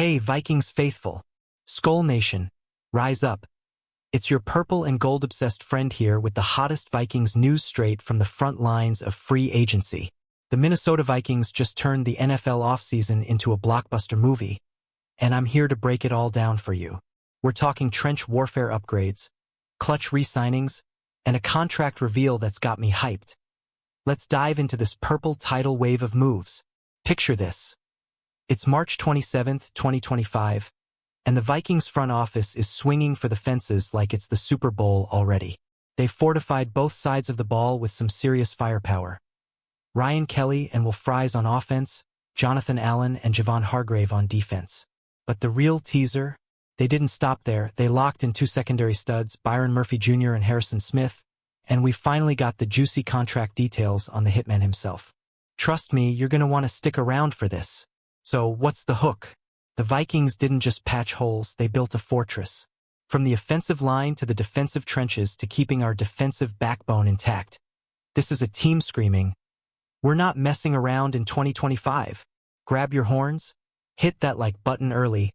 Hey, Vikings faithful. Skol Nation, rise up. It's your purple and gold-obsessed friend here with the hottest Vikings news straight from the front lines of free agency. The Minnesota Vikings just turned the NFL offseason into a blockbuster movie, and I'm here to break it all down for you. We're talking trench warfare upgrades, clutch re-signings, and a contract reveal that's got me hyped. Let's dive into this purple tidal wave of moves. Picture this. It's March 27, 2025, and the Vikings front office is swinging for the fences like it's the Super Bowl already. They've fortified both sides of the ball with some serious firepower. Ryan Kelly and Will Fries on offense, Jonathan Allen and Javon Hargrave on defense. But the real teaser? They didn't stop there. They locked in two secondary studs, Byron Murphy Jr. and Harrison Smith, and we finally got the juicy contract details on the hitman himself. Trust me, you're going to want to stick around for this. So what's the hook? The Vikings didn't just patch holes, they built a fortress. From the offensive line to the defensive trenches to keeping our defensive backbone intact. This is a team screaming, "We're not messing around in 2025. Grab your horns, hit that like button early,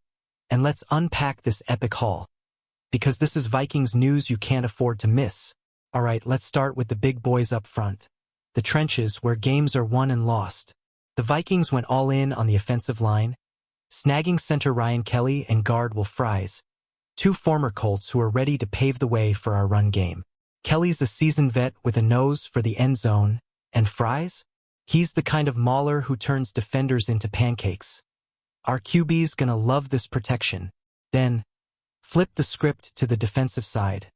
and let's unpack this epic haul. Because this is Vikings news you can't afford to miss. Alright, let's start with the big boys up front. The trenches where games are won and lost. The Vikings went all in on the offensive line, snagging center Ryan Kelly and guard Will Fries, two former Colts who are ready to pave the way for our run game. Kelly's a seasoned vet with a nose for the end zone, and Fries? He's the kind of mauler who turns defenders into pancakes. Our QB's gonna love this protection. Then, flip the script to the defensive side.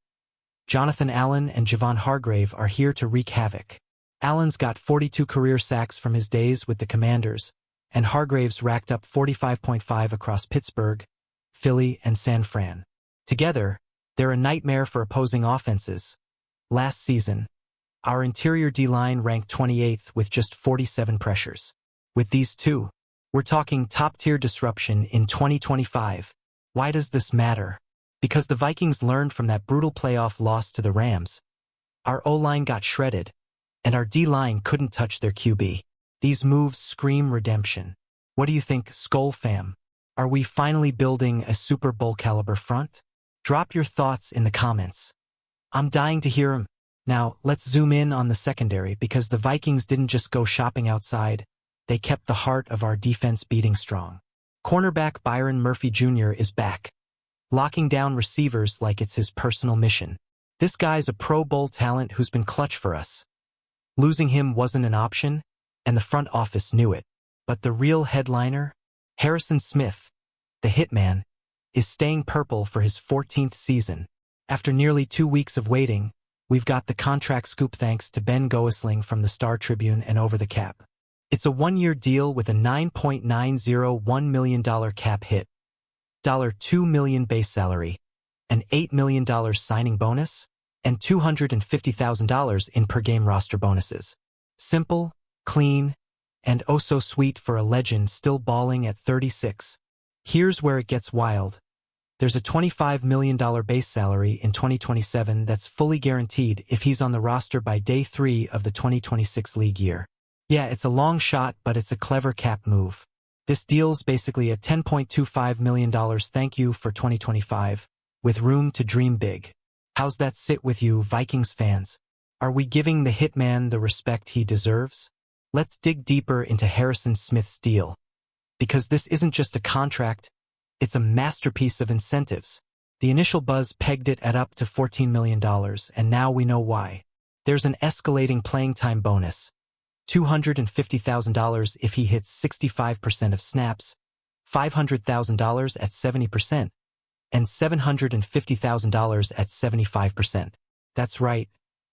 Jonathan Allen and Javon Hargrave are here to wreak havoc. Allen's got 42 career sacks from his days with the Commanders, and Hargrave's racked up 45.5 across Pittsburgh, Philly, and San Fran. Together, they're a nightmare for opposing offenses. Last season, our interior D-line ranked 28th with just 47 pressures. With these two, we're talking top-tier disruption in 2025. Why does this matter? Because the Vikings learned from that brutal playoff loss to the Rams. Our O-line got shredded, and our D-line couldn't touch their QB. These moves scream redemption. What do you think, Skol fam? Are we finally building a Super Bowl caliber front? Drop your thoughts in the comments. I'm dying to hear them. Now, let's zoom in on the secondary because the Vikings didn't just go shopping outside. They kept the heart of our defense beating strong. Cornerback Byron Murphy Jr. is back, locking down receivers like it's his personal mission. This guy's a Pro Bowl talent who's been clutch for us. Losing him wasn't an option, and the front office knew it. But the real headliner, Harrison Smith, the hitman, is staying purple for his 14th season. After nearly 2 weeks of waiting, we've got the contract scoop thanks to Ben Goesling from the Star Tribune and Over the Cap. It's a one-year deal with a $9.901 million cap hit, $2 million base salary, an $8 million signing bonus, and $250,000 in per-game roster bonuses. Simple, clean, and oh so sweet for a legend still balling at 36. Here's where it gets wild. There's a $25 million base salary in 2027 that's fully guaranteed if he's on the roster by day 3 of the 2026 league year. Yeah, it's a long shot, but it's a clever cap move. This deal's basically a $10.25 million thank you for 2025, with room to dream big. How's that sit with you, Vikings fans? Are we giving the hitman the respect he deserves? Let's dig deeper into Harrison Smith's deal. Because this isn't just a contract, it's a masterpiece of incentives. The initial buzz pegged it at up to $14 million, and now we know why. There's an escalating playing time bonus. $250,000 if he hits 65% of snaps, $500,000 at 70%, and $750,000 at 75%. That's right,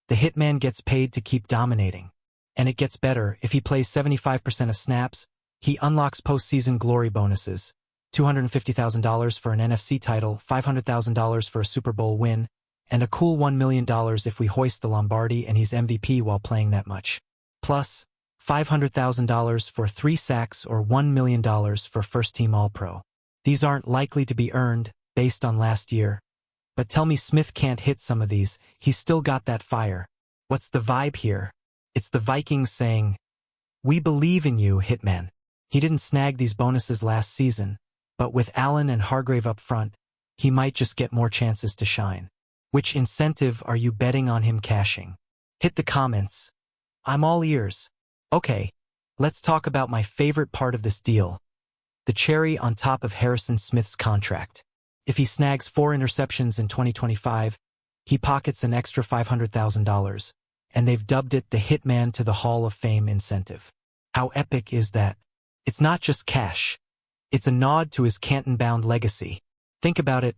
the hitman gets paid to keep dominating. And it gets better, if he plays 75% of snaps, he unlocks postseason glory bonuses, $250,000 for an NFC title, $500,000 for a Super Bowl win, and a cool $1 million if we hoist the Lombardi and he's MVP while playing that much. Plus, $500,000 for 3 sacks or $1 million for first-team All-Pro. These aren't likely to be earned, based on last year. But tell me Smith can't hit some of these, he's still got that fire. What's the vibe here? It's the Vikings saying, "We believe in you, hitman." He didn't snag these bonuses last season, But with Allen and Hargrave up front, he might just get more chances to shine. Which incentive are you betting on him cashing? Hit the comments. I'm all ears. Okay, let's talk about my favorite part of this deal. The cherry on top of Harrison Smith's contract. If he snags 4 interceptions in 2025, he pockets an extra $500,000, and they've dubbed it the Hitman to the Hall of Fame incentive. How epic is that? It's not just cash. It's a nod to his Canton-bound legacy. Think about it.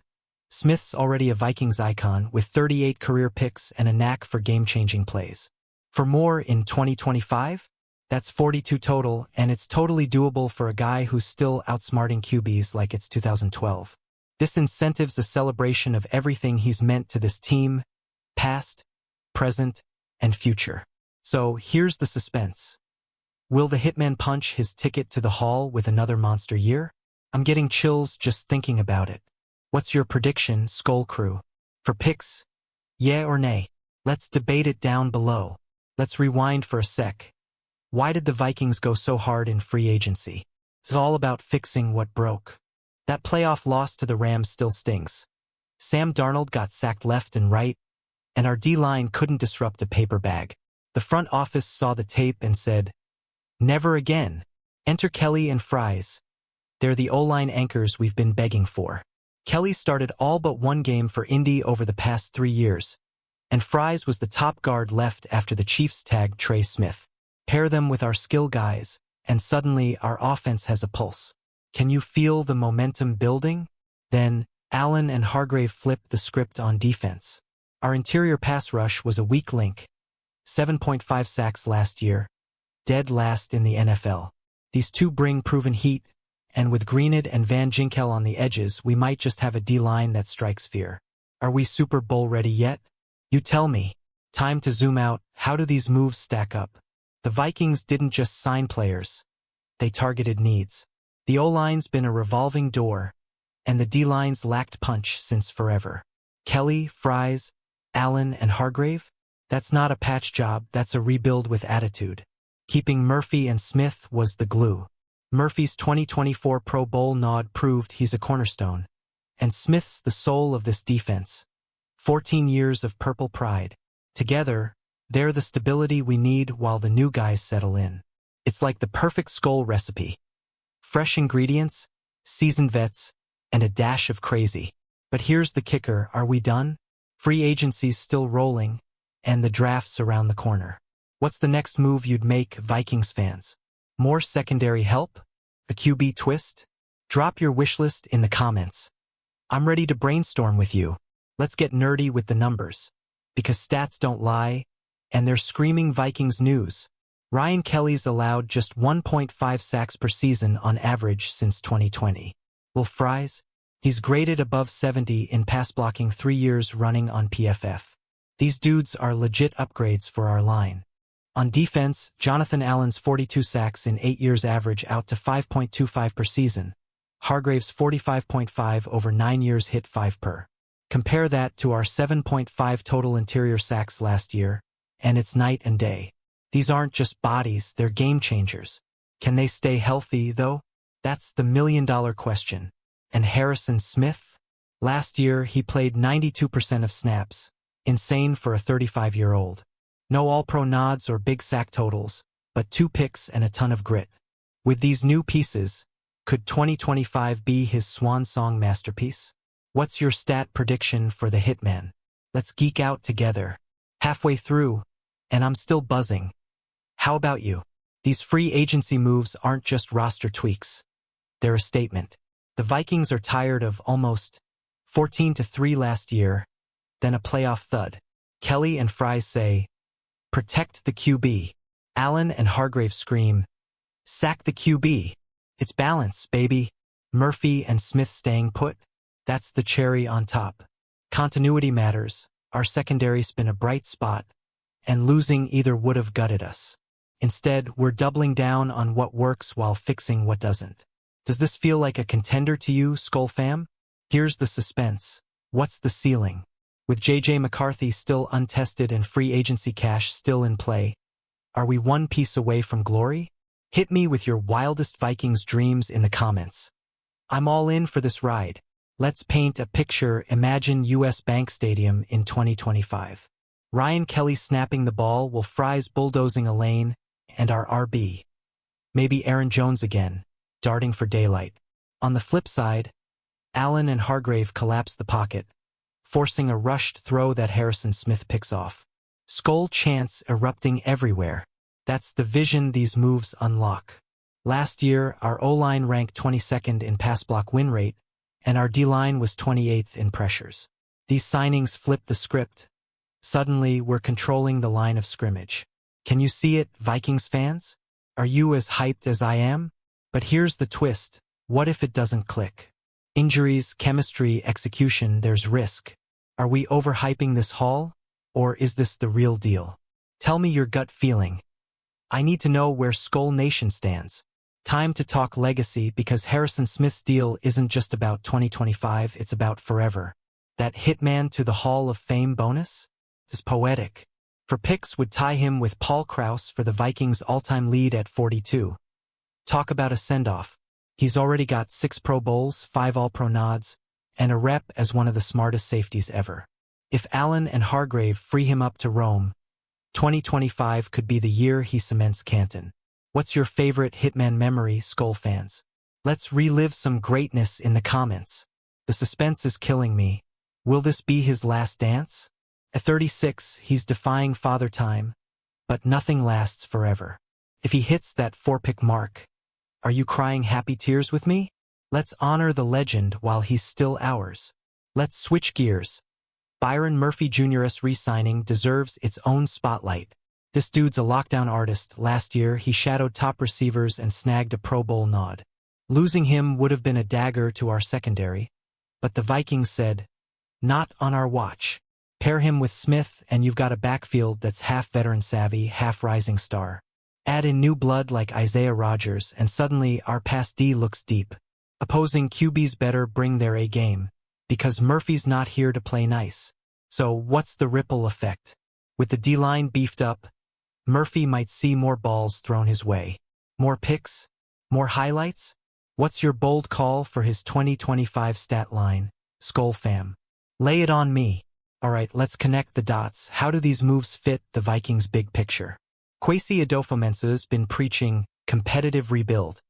Smith's already a Vikings icon with 38 career picks and a knack for game-changing plays. For more in 2025? That's 42 total, and it's totally doable for a guy who's still outsmarting QBs like it's 2012. This incentive's a celebration of everything he's meant to this team, past, present, and future. So here's the suspense. Will the Hitman punch his ticket to the Hall with another monster year? I'm getting chills just thinking about it. What's your prediction, Skull Crew? For picks, yeah or nay? Let's debate it down below. Let's rewind for a sec. Why did the Vikings go so hard in free agency? It's all about fixing what broke. That playoff loss to the Rams still stings. Sam Darnold got sacked left and right, and our D-line couldn't disrupt a paper bag. The front office saw the tape and said, never again. Enter Kelly and Fries. They're the O-line anchors we've been begging for. Kelly started all but one game for Indy over the past 3 years, and Fries was the top guard left after the Chiefs tagged Trey Smith. Pair them with our skill guys, and suddenly our offense has a pulse. Can you feel the momentum building? Then, Allen and Hargrave flipped the script on defense. Our interior pass rush was a weak link. 7.5 sacks last year, dead last in the NFL. These two bring proven heat, and with Greenid and Van Ginkel on the edges, we might just have a D-line that strikes fear. Are we Super Bowl ready yet? You tell me. Time to zoom out. How do these moves stack up? The Vikings didn't just sign players. They targeted needs. The O-line's been a revolving door, and the D-line's lacked punch since forever. Kelly, Fries, Allen, and Hargrave? That's not a patch job, that's a rebuild with attitude. Keeping Murphy and Smith was the glue. Murphy's 2024 Pro Bowl nod proved he's a cornerstone, and Smith's the soul of this defense. 14 years of purple pride. Together, they're the stability we need while the new guys settle in. It's like the perfect Skull recipe. Fresh ingredients, seasoned vets, and a dash of crazy. But here's the kicker, are we done? Free agency's still rolling, and the draft's around the corner. What's the next move you'd make, Vikings fans? More secondary help? A QB twist? Drop your wishlist in the comments. I'm ready to brainstorm with you. Let's get nerdy with the numbers. Because stats don't lie, and they're screaming Vikings news. Ryan Kelly's allowed just 1.5 sacks per season on average since 2020. Will Fries? He's graded above 70 in pass blocking 3 years running on PFF. These dudes are legit upgrades for our line. On defense, Jonathan Allen's 42 sacks in 8 years average out to 5.25 per season. Hargrave's 45.5 over 9 years hit 5 per. Compare that to our 7.5 total interior sacks last year, and it's night and day. These aren't just bodies, they're game changers. Can they stay healthy, though? That's the million-dollar question. And Harrison Smith? Last year, he played 92% of snaps. Insane for a 35-year-old. No all-pro nods or big sack totals, but 2 picks and a ton of grit. With these new pieces, could 2025 be his swan song masterpiece? What's your stat prediction for the Hitman? Let's geek out together. Halfway through, and I'm still buzzing. How about you? These free agency moves aren't just roster tweaks. They're a statement. The Vikings are tired of almost 14-3 last year, then a playoff thud. Kelly and Fries say, protect the QB. Allen and Hargrave scream, sack the QB. It's balance, baby. Murphy and Smith staying put? That's the cherry on top. Continuity matters. Our secondary's been a bright spot, and losing either would have gutted us. Instead, we're doubling down on what works while fixing what doesn't. Does this feel like a contender to you, Skull fam? Here's the suspense. What's the ceiling? With J.J. McCarthy still untested and free agency cash still in play, are we one piece away from glory? Hit me with your wildest Vikings dreams in the comments. I'm all in for this ride. Let's paint a picture. Imagine US Bank Stadium in 2025. Ryan Kelly snapping the ball while Fries bulldozing a lane, and our RB. Maybe Aaron Jones again, darting for daylight. On the flip side, Allen and Hargrave collapse the pocket, forcing a rushed throw that Harrison Smith picks off. Skol chants erupting everywhere. That's the vision these moves unlock. Last year, our O-line ranked 22nd in pass block win rate, and our D-line was 28th in pressures. These signings flip the script. Suddenly, we're controlling the line of scrimmage. Can you see it, Vikings fans? Are you as hyped as I am? But here's the twist. What if it doesn't click? Injuries, chemistry, execution, there's risk. Are we overhyping this haul? Or is this the real deal? Tell me your gut feeling. I need to know where Skol Nation stands. Time to talk legacy, because Harrison Smith's deal isn't just about 2025, it's about forever. That hitman to the Hall of Fame bonus is poetic. For picks would tie him with Paul Krause for the Vikings' all-time lead at 42. Talk about a send-off. He's already got 6 Pro Bowls, 5 All-Pro nods, and a rep as one of the smartest safeties ever. If Allen and Hargrave free him up to roam, 2025 could be the year he cements Canton. What's your favorite hitman memory, Skol fans? Let's relive some greatness in the comments. The suspense is killing me. Will this be his last dance? At 36, he's defying father time, but nothing lasts forever. If he hits that 4-pick mark, are you crying happy tears with me? Let's honor the legend while he's still ours. Let's switch gears. Byron Murphy Jr.'s re-signing deserves its own spotlight. This dude's a lockdown artist. Last year, he shadowed top receivers and snagged a Pro Bowl nod. Losing him would have been a dagger to our secondary, but the Vikings said, "Not on our watch." Pair him with Smith and you've got a backfield that's half veteran savvy, half rising star. Add in new blood like Isaiah Rodgers and suddenly our pass D looks deep. Opposing QBs better bring their A game, because Murphy's not here to play nice. So what's the ripple effect? With the D-line beefed up, Murphy might see more balls thrown his way. More picks? More highlights? What's your bold call for his 2025 stat line, Skol fam? Lay it on me. Alright, let's connect the dots. How do these moves fit the Vikings' big picture? Kwesi Adofo-Mensah's been preaching competitive rebuild,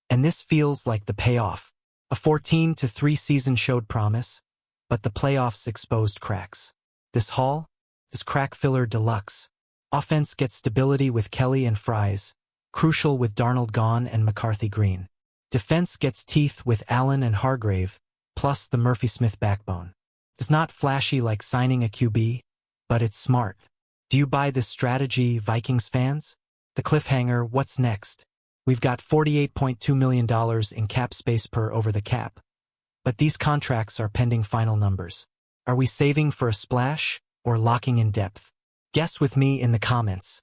and this feels like the payoff. A 14-3 season showed promise, but the playoffs exposed cracks. This haul is crack filler deluxe. Offense gets stability with Kelly and Fries, crucial with Darnold gone and McCarthy green. Defense gets teeth with Allen and Hargrave, plus the Murphy-Smith backbone. It's not flashy like signing a QB, but it's smart. Do you buy this strategy, Vikings fans? The cliffhanger, what's next? We've got $48.2 million in cap space per over the cap. But these contracts are pending final numbers. Are we saving for a splash or locking in depth? Guess with me in the comments.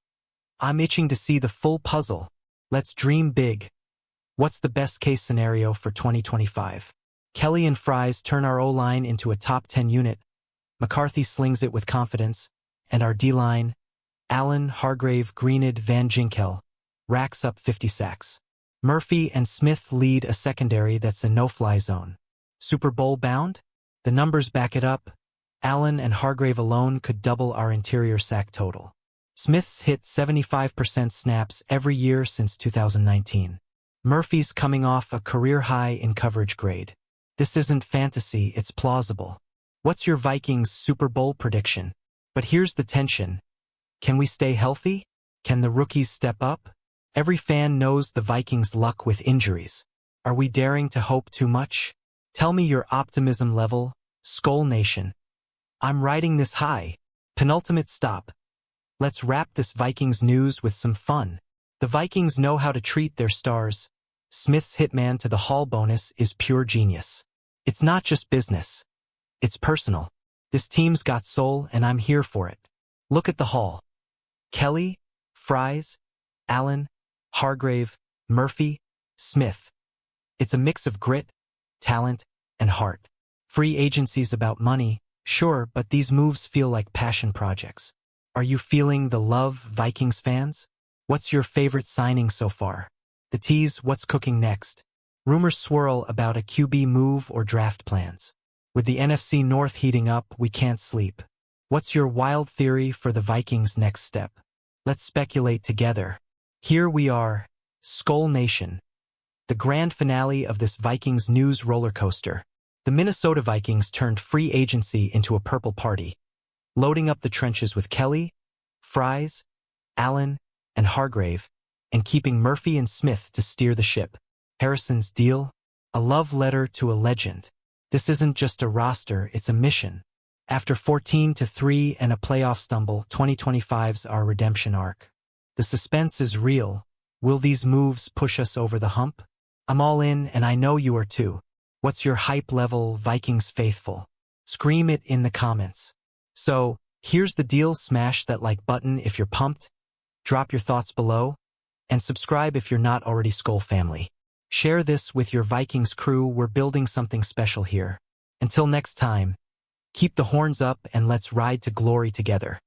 I'm itching to see the full puzzle. Let's dream big. What's the best case scenario for 2025? Kelly and Fries turn our O-line into a top 10 unit. McCarthy slings it with confidence. And our D-line, Allen, Hargrave, Greenid, Van Ginkel, racks up 50 sacks. Murphy and Smith lead a secondary that's a no-fly zone. Super Bowl bound? The numbers back it up. Allen and Hargrave alone could double our interior sack total. Smith's hit 75% snaps every year since 2019. Murphy's coming off a career high in coverage grade. This isn't fantasy, it's plausible. What's your Vikings Super Bowl prediction? But here's the tension. Can we stay healthy? Can the rookies step up? Every fan knows the Vikings' luck with injuries. Are we daring to hope too much? Tell me your optimism level, Skol Nation. I'm riding this high. Penultimate stop. Let's wrap this Vikings news with some fun. The Vikings know how to treat their stars. Smith's hitman to the Hall bonus is pure genius. It's not just business. It's personal. This team's got soul and I'm here for it. Look at the Hall. Kelly, Fries, Allen, Hargrave, Murphy, Smith. It's a mix of grit, talent, and heart. Free agency's about money, sure, but these moves feel like passion projects. Are you feeling the love, Vikings fans? What's your favorite signing so far? The tease, what's cooking next? Rumors swirl about a QB move or draft plans. With the NFC North heating up, we can't sleep. What's your wild theory for the Vikings' next step? Let's speculate together. Here we are, Skol Nation, the grand finale of this Vikings news roller coaster. The Minnesota Vikings turned free agency into a purple party, loading up the trenches with Kelly, Fries, Allen, and Hargrave, and keeping Murphy and Smith to steer the ship. Harrison's deal? A love letter to a legend. This isn't just a roster, it's a mission. After 14-3 and a playoff stumble, 2025's our redemption arc. The suspense is real. Will these moves push us over the hump? I'm all in, and I know you are too. What's your hype level, Vikings faithful? Scream it in the comments. So, here's the deal, smash that like button if you're pumped, drop your thoughts below, and subscribe if you're not already Skol family. Share this with your Vikings crew, we're building something special here. Until next time, keep the horns up and let's ride to glory together.